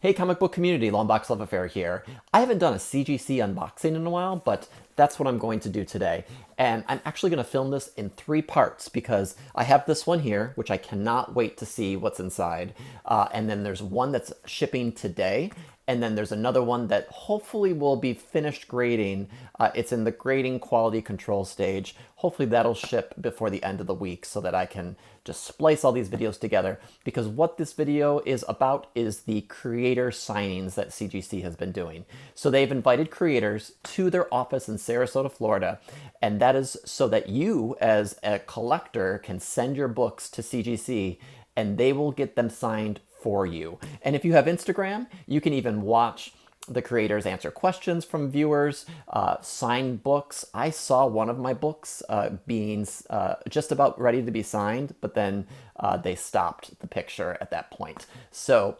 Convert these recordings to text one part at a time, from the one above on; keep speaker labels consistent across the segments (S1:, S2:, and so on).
S1: Hey comic book community, Longbox Love Affair here. I haven't done a CGC unboxing in a while, but that's what I'm going to do today. And I'm actually going to film this in 3 parts because I have this one here, which I cannot wait to see what's inside. And then there's one that's shipping today. And then there's another one that hopefully will be finished grading. It's in the grading quality control stage. Hopefully that'll ship before the end of the week so that I can just splice all these videos together. Because what this video is about is the creator signings that CGC has been doing. So they've invited creators to their office in Sarasota, Florida. And that is so that you as a collector can send your books to CGC and they will get them signed for you. And if you have Instagram, you can even watch the creators answer questions from viewers, sign books. I saw one of my books being just about ready to be signed, but then they stopped the picture at that point. So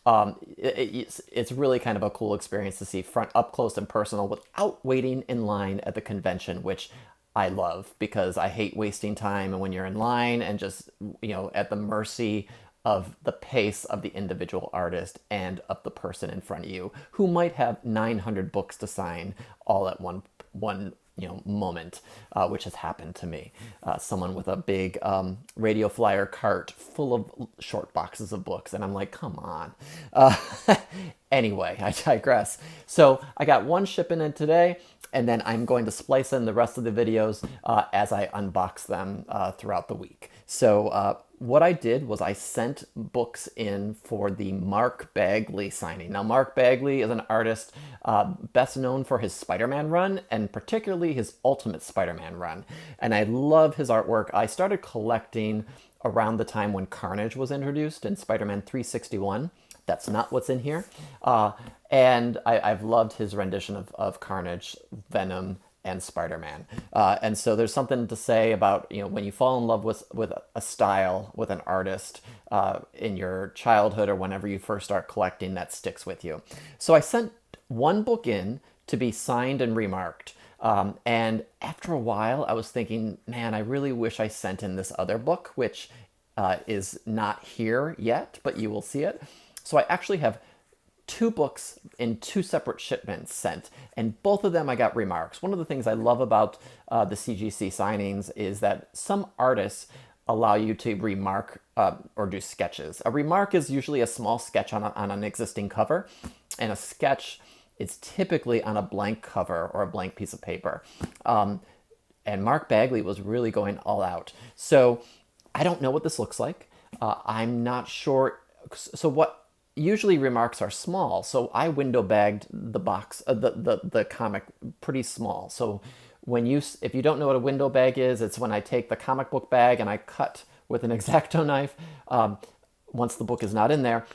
S1: it's really kind of a cool experience to see front up close and personal without waiting in line at the convention, which I love because I hate wasting time and when you're in line and just, at the mercy of the pace of the individual artist and of the person in front of you who might have 900 books to sign all at one moment, which has happened to me. Someone with a big radio flyer cart full of short boxes of books, and I'm like, come on. Anyway, I digress. So I got one shipping in today, and then I'm going to splice in the rest of the videos as I unbox them throughout the week. So what I did was I sent books in for the Mark Bagley signing. Now, Mark Bagley is an artist best known for his Spider-Man run, and particularly his Ultimate Spider-Man run. And I love his artwork. I started collecting around the time when Carnage was introduced in Spider-Man 361. That's not what's in here. And I've loved his rendition of Carnage, Venom, and Spider-Man. And so there's something to say about, when you fall in love with a style, with an artist in your childhood or whenever you first start collecting, that sticks with you. So I sent one book in to be signed and remarked. And after a while, I was thinking, man, I really wish I sent in this other book, which is not here yet, but you will see it. So I actually have 2 books in 2 separate shipments sent, and both of them I got remarks. One of the things I love about the CGC signings is that some artists allow you to remark or do sketches. A remark is usually a small sketch on an existing cover, and a sketch is typically on a blank cover or a blank piece of paper. And Mark Bagley was really going all out. So I don't know what this looks like. I'm not sure. So what? Usually remarks are small, so I window bagged the box, the comic pretty small. So if you don't know what a window bag is, it's when I take the comic book bag and I cut with an X-Acto knife, once the book is not in there,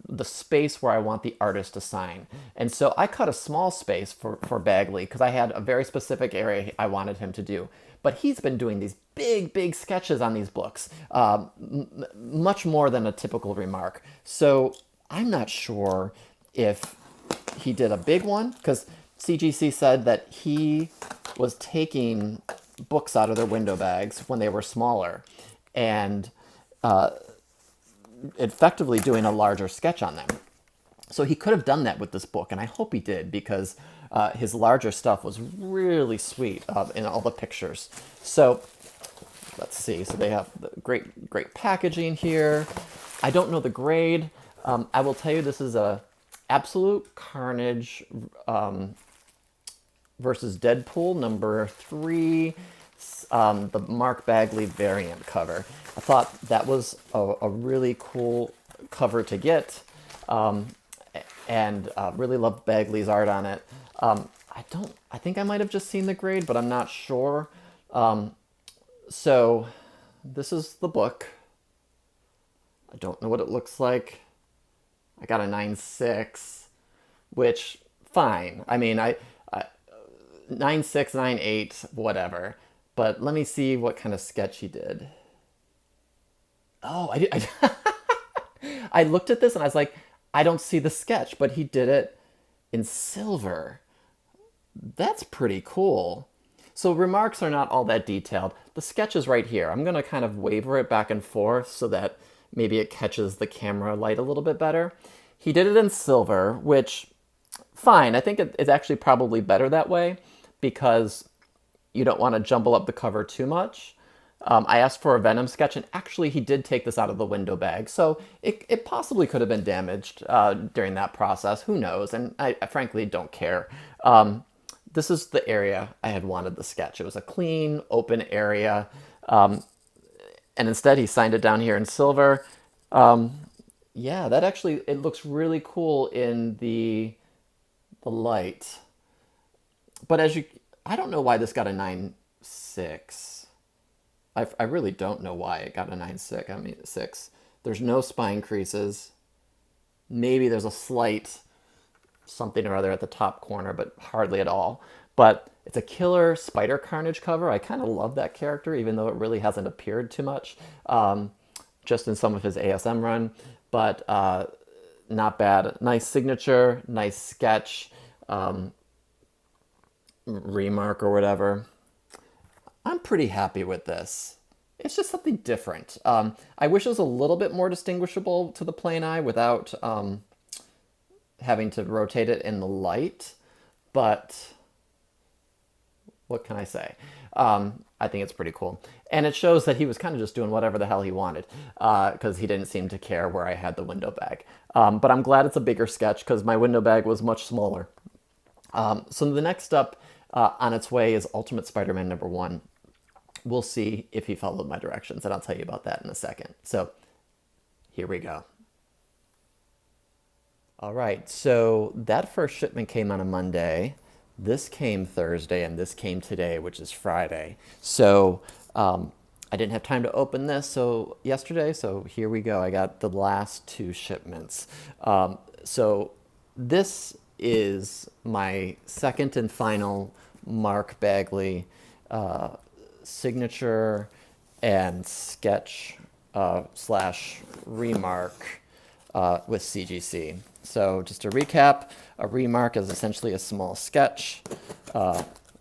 S1: the space where I want the artist to sign. And so I cut a small space for Bagley because I had a very specific area I wanted him to do. But he's been doing these big sketches on these books, much more than a typical remark. So I'm not sure if he did a big one, because CGC said that he was taking books out of their window bags when they were smaller and effectively doing a larger sketch on them. So he could have done that with this book, and I hope he did, because his larger stuff was really sweet in all the pictures. So let's see. So they have the great packaging here. I don't know the grade. I will tell you this is a Absolute Carnage versus Deadpool #3, the Mark Bagley variant cover. I thought that was a really cool cover to get, and really loved Bagley's art on it. I think I might have just seen the grade, but I'm not sure. So this is the book. I don't know what it looks like. I got a 9.6, which, fine. I mean, 9.6, 9.8, whatever. But let me see what kind of sketch he did. Oh, I looked at this and I was like, I don't see the sketch, but he did it in silver. That's pretty cool. So remarks are not all that detailed. The sketch is right here. I'm going to kind of waver it back and forth so that maybe it catches the camera light a little bit better. He did it in silver, which, fine. I think it's actually probably better that way because you don't want to jumble up the cover too much. I asked for a Venom sketch, and actually he did take this out of the window bag, so it possibly could have been damaged during that process. Who knows? And I frankly don't care. This is the area I had wanted the sketch. It was a clean, open area, and instead he signed it down here in silver. Yeah, that actually, it looks really cool in the light. But I don't know why this got a 9.6. I really don't know why it got a 9.6. I mean, 6. There's no spine creases. Maybe there's a slight something or other at the top corner, but hardly at all. But it's a killer Spider Carnage cover. I kind of love that character, even though it really hasn't appeared too much, just in some of his ASM run. But not bad. Nice signature, nice sketch, remark or whatever. I'm pretty happy with this. It's just something different. I wish it was a little bit more distinguishable to the plain eye without having to rotate it in the light, but what can I say? I think it's pretty cool. And it shows that he was kind of just doing whatever the hell he wanted because he didn't seem to care where I had the window bag. But I'm glad it's a bigger sketch because my window bag was much smaller. So the next up on its way is Ultimate Spider-Man #1. We'll see if he followed my directions, and I'll tell you about that in a second. So here we go. All right, so that first shipment came on a Monday. This came Thursday, and this came today, which is Friday. So I didn't have time to open this yesterday, so here we go. I got the last 2 shipments. So this is my second and final Mark Bagley signature and sketch slash remark with CGC. So just to recap, a remark is essentially a small sketch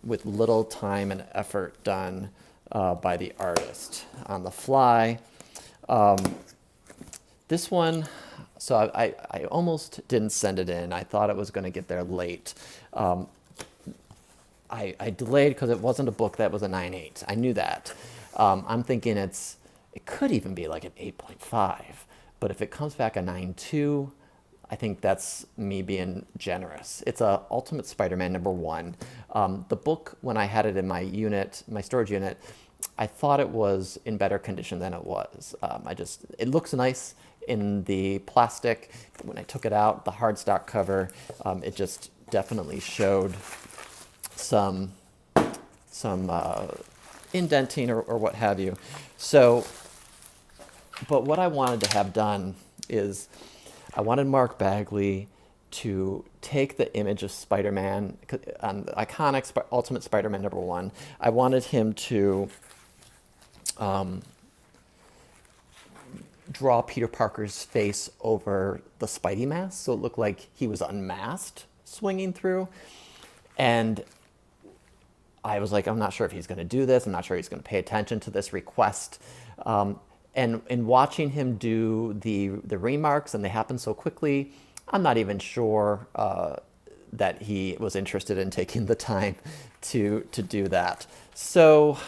S1: with little time and effort done by the artist on the fly. This one, so I almost didn't send it in. I thought it was going to get there late. I delayed because it wasn't a book that was a 9.8. I knew that. I'm thinking it could even be like an 8.5. But if it comes back a 9.2, I think that's me being generous. It's a Ultimate Spider-Man #1. The book, when I had it in my unit, my storage unit, I thought it was in better condition than it was. It looks nice in the plastic. When I took it out, the hardstock cover, it just definitely showed some indenting or what have you. So, but what I wanted to have done is I wanted Mark Bagley to take the image of Spider-Man on the iconic Ultimate Spider-Man #1. I wanted him to draw Peter Parker's face over the Spidey mask, so it looked like he was unmasked swinging through. And I was like, I'm not sure if he's going to do this. I'm not sure he's going to pay attention to this request. And in watching him do the remarks, and they happen so quickly, I'm not even sure that he was interested in taking the time to do that. So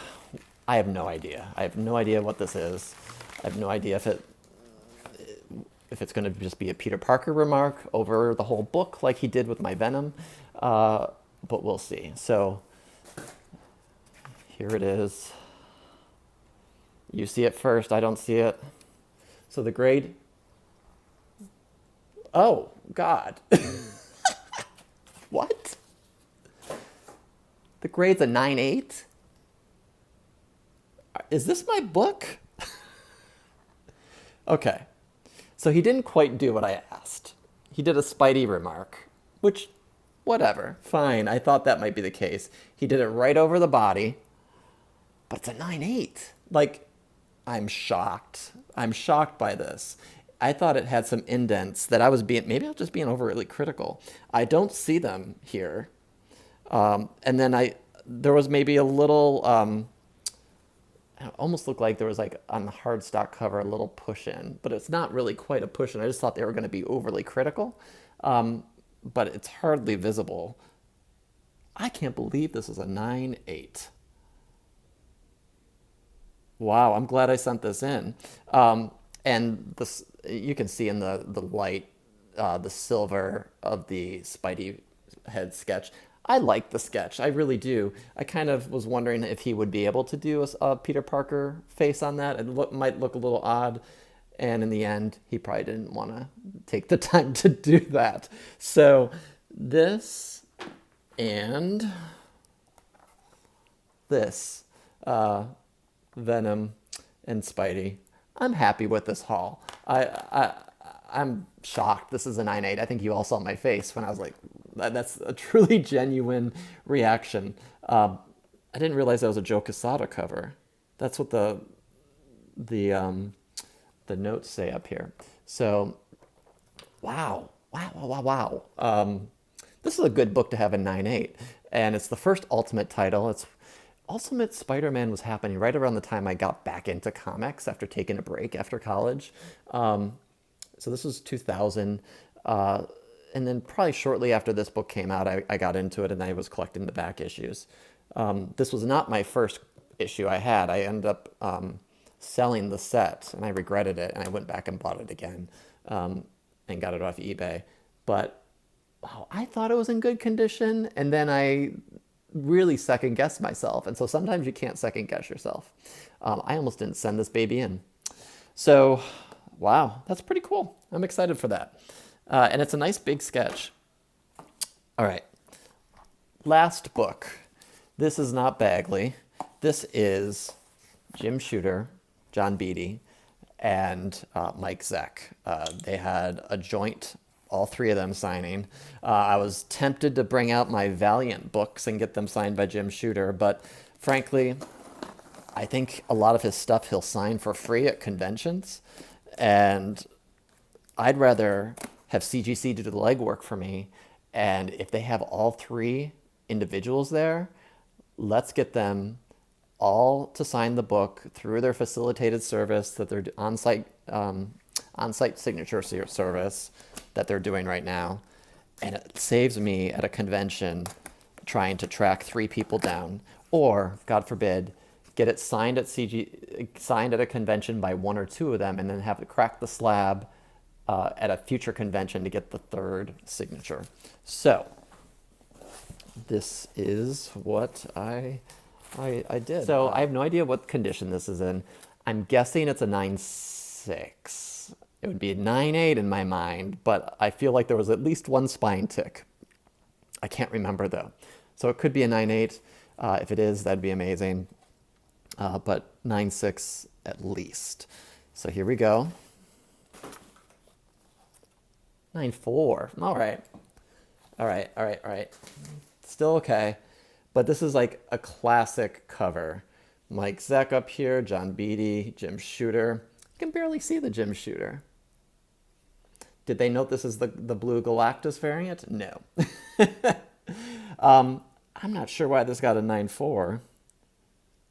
S1: I have no idea. I have no idea what this is. I have no idea if it's going to just be a Peter Parker remark over the whole book like he did with my Venom, but we'll see. So here it is. You see it first, I don't see it. So the grade, oh, God. What? The grade's a 9.8? Is this my book? Okay, so he didn't quite do what I asked. He did a Spidey remark, which, whatever, fine. I thought that might be the case. He did it right over the body, but it's a 9.8. Like, I'm shocked. I'm shocked by this. I thought it had some indents that maybe I was just being overly critical. I don't see them here. And then there was maybe a little, it almost looked like there was like on the hardstock cover a little push in, but it's not really quite a push in. I just thought they were going to be overly critical, but it's hardly visible. I can't believe this is a 9.8. Wow, I'm glad I sent this in. And this, you can see in the light, the silver of the Spidey head sketch. I like the sketch, I really do. I kind of was wondering if he would be able to do a Peter Parker face on that. It might look a little odd, and in the end, he probably didn't want to take the time to do that. So this and this, Venom and Spidey. I'm happy with this haul. I'm shocked. This is a 9.8. I think you all saw my face when I was like, that's a truly genuine reaction. I didn't realize that was a Joe Quesada cover. That's what the notes say up here. So, wow. This is a good book to have a 9.8, and it's the first Ultimate title. It's Ultimate Spider-Man was happening right around the time I got back into comics after taking a break after college. So this was 2000. And then probably shortly after this book came out, I got into it and I was collecting the back issues. This was not my first issue I had. I ended up selling the set and I regretted it, and I went back and bought it again and got it off eBay. But wow, I thought it was in good condition, and then I really second guessed myself. And so sometimes you can't second guess yourself. I almost didn't send this baby in. So wow, that's pretty cool. I'm excited for that. And it's a nice big sketch. All right, last book. This is not Bagley. This is Jim Shooter, John Beatty, and Mike Zeck. They had a joint, all three of them signing. I was tempted to bring out my Valiant books and get them signed by Jim Shooter, but frankly, I think a lot of his stuff he'll sign for free at conventions, and I'd rather have CGC do the legwork for me. And if they have all three individuals there, let's get them all to sign the book through their facilitated service, that they're on-site signature service that they're doing right now. And it saves me at a convention trying to track three people down, or God forbid, get it signed at signed at a convention by one or two of them, and then have to crack the slab at a future convention to get the third signature. So this is what I did. So I have no idea what condition this is in. I'm guessing it's a 9.6. It would be a 9.8 in my mind, but I feel like there was at least one spine tick. I can't remember though. So it could be a 9.8. If it is, that'd be amazing. But 9.6 at least. So here we go. 9.4. All right. Still okay. But this is like a classic cover. Mike Zeck up here, John Beatty, Jim Shooter. You can barely see the Jim Shooter. Did they note this is the blue Galactus variant? No. I'm not sure why this got a 9.4.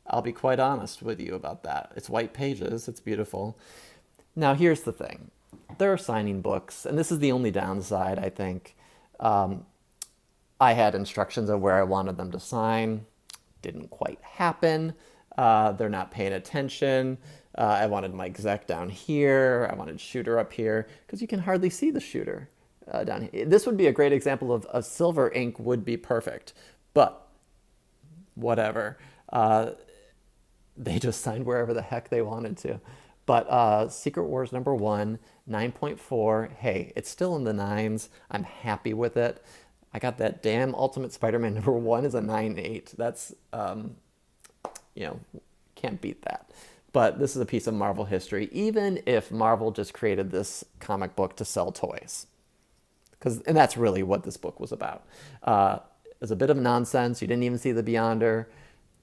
S1: I'll be quite honest with you about that. It's white pages. It's beautiful. Now, here's the thing. There are signing books, and this is the only downside, I think. I had instructions of where I wanted them to sign. Didn't quite happen. They're not paying attention. I wanted Mike Zeck down here. I wanted Shooter up here, because you can hardly see the Shooter down here. This would be a great example of a silver ink would be perfect, but whatever. They just signed wherever the heck they wanted to. But Secret Wars #1, 9.4. Hey, it's still in the 9s. I'm happy with it. I got that damn Ultimate Spider-Man #1 is a 9.8. That's, can't beat that. But this is a piece of Marvel history, even if Marvel just created this comic book to sell toys. And that's really what this book was about. It was a bit of nonsense. You didn't even see the Beyonder.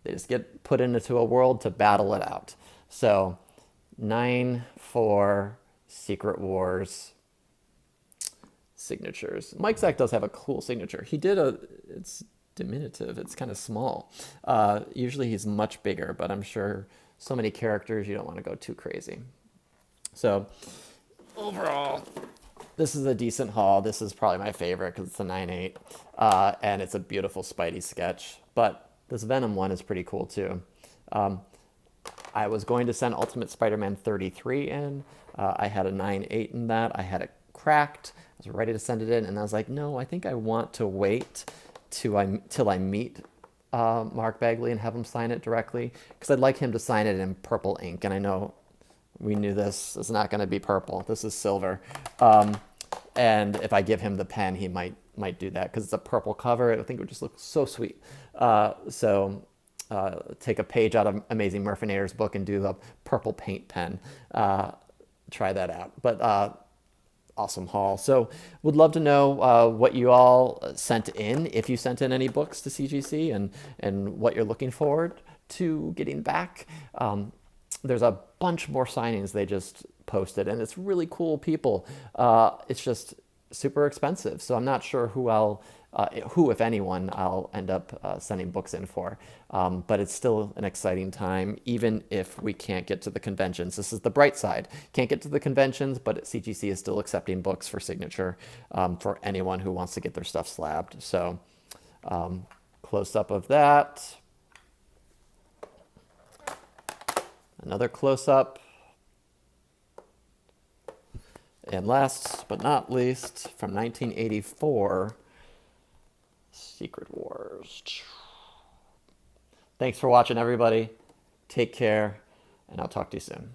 S1: They just get put into a world to battle it out. So 9.4 Secret Wars signatures. Mike Zeck does have a cool signature. It's diminutive. It's kind of small. Usually he's much bigger, but I'm sure so many characters, you don't want to go too crazy. So overall, this is a decent haul. This is probably my favorite because it's a 9.8, and it's a beautiful Spidey sketch. But this Venom one is pretty cool too. I was going to send Ultimate Spider-Man 33 in. I had a 9.8 in that. I had it cracked. I was ready to send it in, and I was like, no, I think I want to wait till I meet Mark Bagley and have him sign it directly, because I'd like him to sign it in purple ink, and I know we knew this is not going to be purple. This is silver. And if I give him the pen, he might do that because it's a purple cover. I think it would just look so sweet. So take a page out of Amazing Murphinator's book and do a purple paint pen. Try that out. But awesome haul. So would love to know what you all sent in, if you sent in any books to CGC, and what you're looking forward to getting back. There's a bunch more signings they just posted, and it's really cool people. It's just super expensive, so I'm not sure who, if anyone, I'll end up sending books in for. But it's still an exciting time, even if we can't get to the conventions. This is the bright side. Can't get to the conventions, but CGC is still accepting books for signature for anyone who wants to get their stuff slabbed. So close up of that. Another close-up. And last but not least, from 1984, Secret Wars. Thanks for watching, everybody. Take care, and I'll talk to you soon.